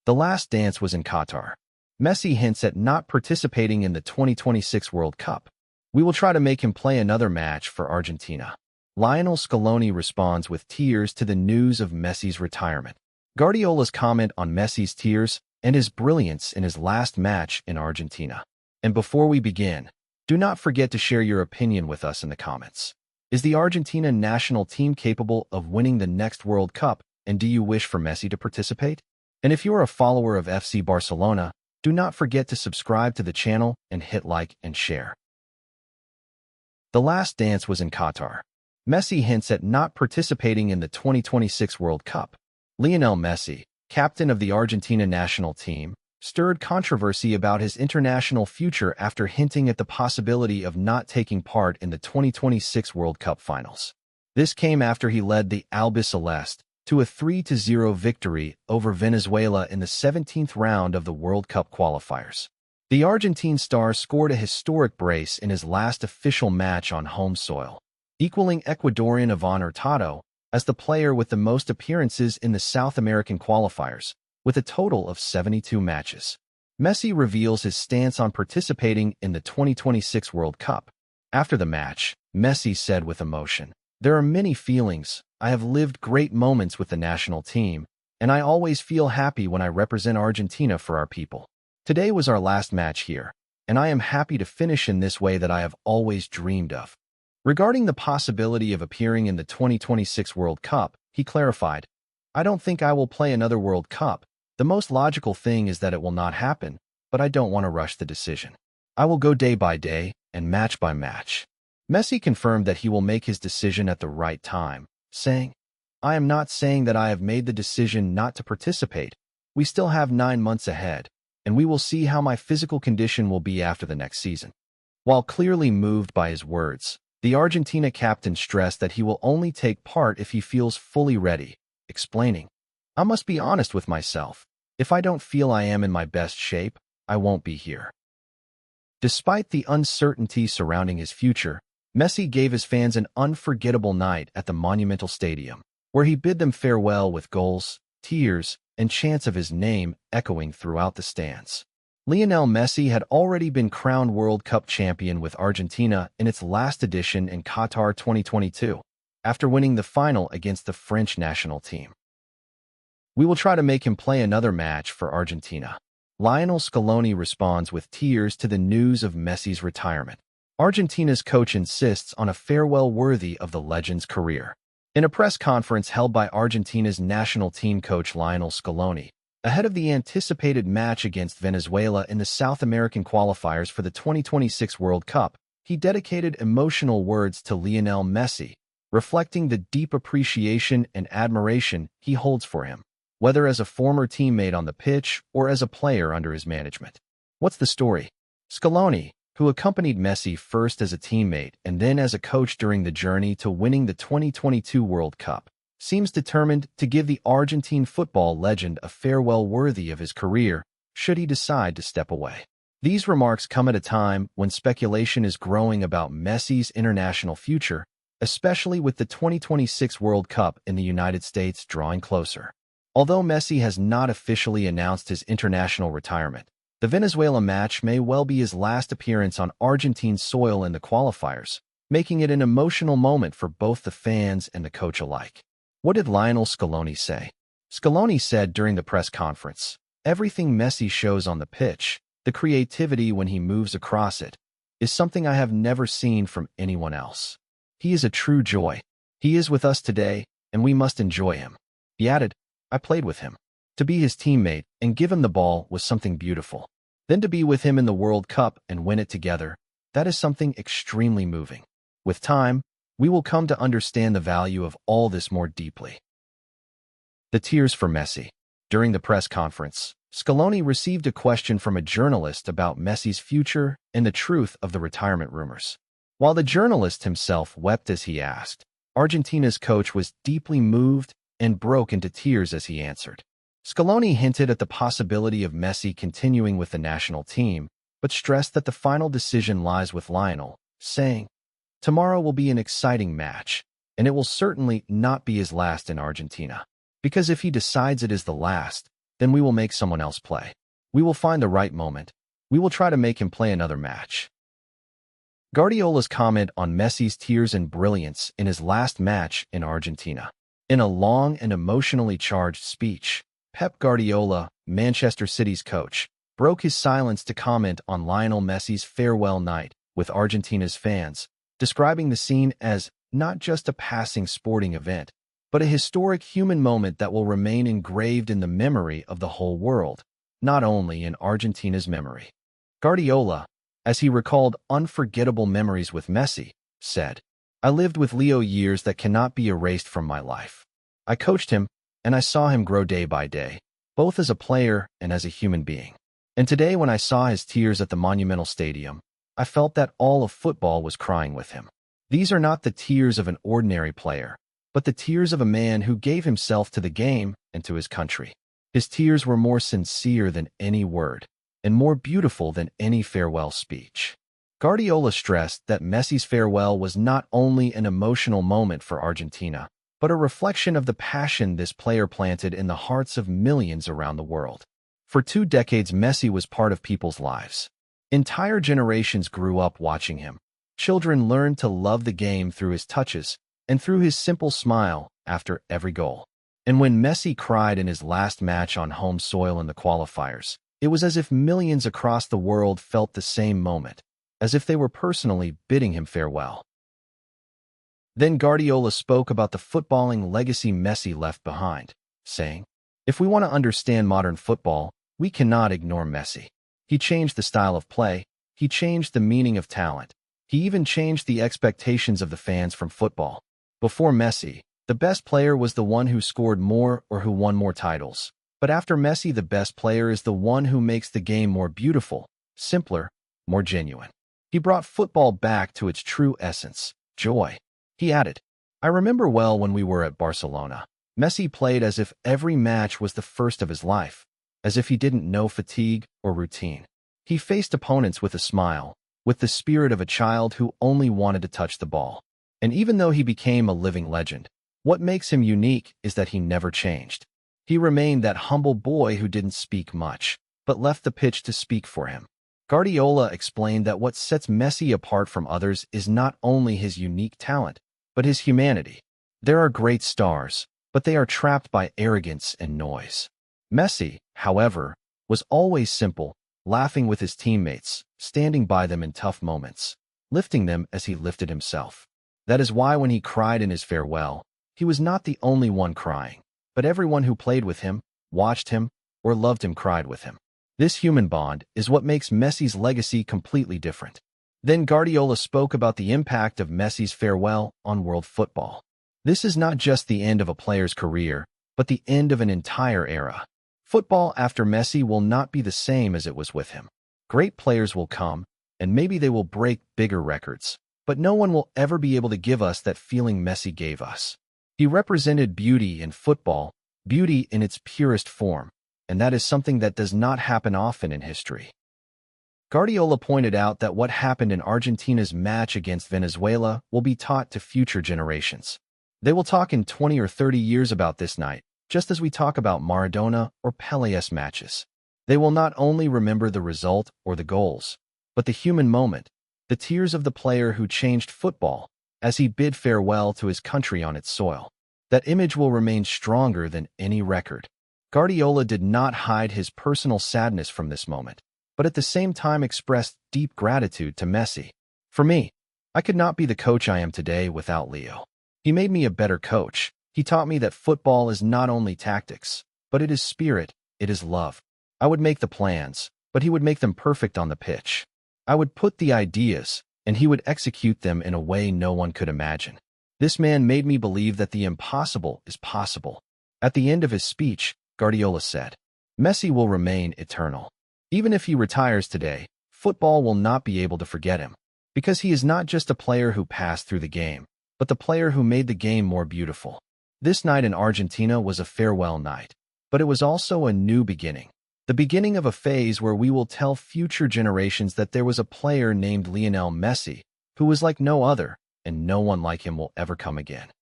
The last dance was in Qatar. Messi hints at not participating in the 2026 World Cup. We will try to make him play another match for Argentina. Lionel Scaloni responds with tears to the news of Messi's retirement. Guardiola's comment on Messi's tears and his brilliance in his last match in Argentina. And before we begin, do not forget to share your opinion with us in the comments. Is the Argentina national team capable of winning the next World Cup, and do you wish for Messi to participate? And if you are a follower of FC Barcelona, do not forget to subscribe to the channel and hit like and share. The last dance was in Qatar. Messi hints at not participating in the 2026 World Cup. Lionel Messi, captain of the Argentina national team, stirred controversy about his international future after hinting at the possibility of not taking part in the 2026 World Cup finals. This came after he led the Albiceleste to a 3-0 victory over Venezuela in the 17th round of the World Cup qualifiers. The Argentine star scored a historic brace in his last official match on home soil, equaling Ecuadorian Ivan Hurtado as the player with the most appearances in the South American qualifiers, with a total of 72 matches. Messi reveals his stance on participating in the 2026 World Cup. After the match, Messi said with emotion, "There are many feelings. I have lived great moments with the national team, and I always feel happy when I represent Argentina for our people. Today was our last match here, and I am happy to finish in this way that I have always dreamed of." Regarding the possibility of appearing in the 2026 World Cup, he clarified, "I don't think I will play another World Cup. The most logical thing is that it will not happen, but I don't want to rush the decision. I will go day by day and match by match." Messi confirmed that he will make his decision at the right time, saying, "I am not saying that I have made the decision not to participate. We still have 9 months ahead, and we will see how my physical condition will be after the next season." While clearly moved by his words, the Argentina captain stressed that he will only take part if he feels fully ready, explaining, "I must be honest with myself. If I don't feel I am in my best shape, I won't be here." Despite the uncertainty surrounding his future, Messi gave his fans an unforgettable night at the Monumental Stadium, where he bid them farewell with goals, tears, and chants of his name echoing throughout the stands. Lionel Messi had already been crowned World Cup champion with Argentina in its last edition in Qatar 2022, after winning the final against the French national team. We will try to make him play another match for Argentina. Lionel Scaloni responds with tears to the news of Messi's retirement. Argentina's coach insists on a farewell worthy of the legend's career. In a press conference held by Argentina's national team coach Lionel Scaloni, ahead of the anticipated match against Venezuela in the South American qualifiers for the 2026 World Cup, he dedicated emotional words to Lionel Messi, reflecting the deep appreciation and admiration he holds for him, whether as a former teammate on the pitch or as a player under his management. What's the story? Scaloni, who accompanied Messi first as a teammate and then as a coach during the journey to winning the 2022 World Cup, seems determined to give the Argentine football legend a farewell worthy of his career should he decide to step away. These remarks come at a time when speculation is growing about Messi's international future, especially with the 2026 World Cup in the United States drawing closer. Although Messi has not officially announced his international retirement, the Venezuela match may well be his last appearance on Argentine soil in the qualifiers, making it an emotional moment for both the fans and the coach alike. What did Lionel Scaloni say? Scaloni said during the press conference, "Everything Messi shows on the pitch, the creativity when he moves across it, is something I have never seen from anyone else. He is a true joy. He is with us today, and we must enjoy him." He added, "I played with him. To be his teammate and give him the ball was something beautiful. Then to be with him in the World Cup and win it together, that is something extremely moving. With time, we will come to understand the value of all this more deeply." The tears for Messi. During the press conference, Scaloni received a question from a journalist about Messi's future and the truth of the retirement rumors. While the journalist himself wept as he asked, Argentina's coach was deeply moved and broke into tears as he answered. Scaloni hinted at the possibility of Messi continuing with the national team, but stressed that the final decision lies with Lionel, saying, "Tomorrow will be an exciting match, and it will certainly not be his last in Argentina. Because if he decides it is the last, then we will make someone else play. We will find the right moment. We will try to make him play another match. Guardiola's comment on Messi's tears and brilliance in his last match in Argentina. In a long and emotionally charged speech, Pep Guardiola, Manchester City's coach, broke his silence to comment on Lionel Messi's farewell night with Argentina's fans, describing the scene as not just a passing sporting event, but a historic human moment that will remain engraved in the memory of the whole world, not only in Argentina's memory. Guardiola, as he recalled unforgettable memories with Messi, said, "I lived with Leo years that cannot be erased from my life. I coached him, and I saw him grow day by day, both as a player and as a human being. And today when I saw his tears at the Monumental Stadium, I felt that all of football was crying with him. These are not the tears of an ordinary player, but the tears of a man who gave himself to the game and to his country. His tears were more sincere than any word, and more beautiful than any farewell speech." Guardiola stressed that Messi's farewell was not only an emotional moment for Argentina, but a reflection of the passion this player planted in the hearts of millions around the world. For 2 decades, Messi was part of people's lives. Entire generations grew up watching him. Children learned to love the game through his touches and through his simple smile after every goal. And when Messi cried in his last match on home soil in the qualifiers, it was as if millions across the world felt the same moment, as if they were personally bidding him farewell. Then Guardiola spoke about the footballing legacy Messi left behind, saying, "If we want to understand modern football, we cannot ignore Messi. He changed the style of play, he changed the meaning of talent, he even changed the expectations of the fans from football. Before Messi, the best player was the one who scored more or who won more titles. But after Messi, the best player is the one who makes the game more beautiful, simpler, more genuine. He brought football back to its true essence, joy." He added, "I remember well when we were at Barcelona. Messi played as if every match was the first of his life, as if he didn't know fatigue or routine. He faced opponents with a smile, with the spirit of a child who only wanted to touch the ball. And even though he became a living legend, what makes him unique is that he never changed. He remained that humble boy who didn't speak much, but left the pitch to speak for him." Guardiola explained that what sets Messi apart from others is not only his unique talent, but his humanity. There are great stars, but they are trapped by arrogance and noise. Messi, however, was always simple, laughing with his teammates, standing by them in tough moments, lifting them as he lifted himself. That is why when he cried in his farewell, he was not the only one crying, but everyone who played with him, watched him, or loved him cried with him. This human bond is what makes Messi's legacy completely different. Then Guardiola spoke about the impact of Messi's farewell on world football. This is not just the end of a player's career, but the end of an entire era. Football after Messi will not be the same as it was with him. Great players will come, and maybe they will break bigger records, but no one will ever be able to give us that feeling Messi gave us. He represented beauty in football, beauty in its purest form, and that is something that does not happen often in history. Guardiola pointed out that what happened in Argentina's match against Venezuela will be taught to future generations. They will talk in 20 or 30 years about this night, just as we talk about Maradona or Pele's matches. They will not only remember the result or the goals, but the human moment, the tears of the player who changed football as he bid farewell to his country on its soil. That image will remain stronger than any record. Guardiola did not hide his personal sadness from this moment, but at the same time expressed deep gratitude to Messi. "For me, I could not be the coach I am today without Leo. He made me a better coach. He taught me that football is not only tactics, but it is spirit, it is love. I would make the plans, but he would make them perfect on the pitch. I would put the ideas, and he would execute them in a way no one could imagine. This man made me believe that the impossible is possible." At the end of his speech, Guardiola said, "Messi will remain eternal. Even if he retires today, football will not be able to forget him, because he is not just a player who passed through the game, but the player who made the game more beautiful." This night in Argentina was a farewell night, but it was also a new beginning. The beginning of a phase where we will tell future generations that there was a player named Lionel Messi, who was like no other, and no one like him will ever come again.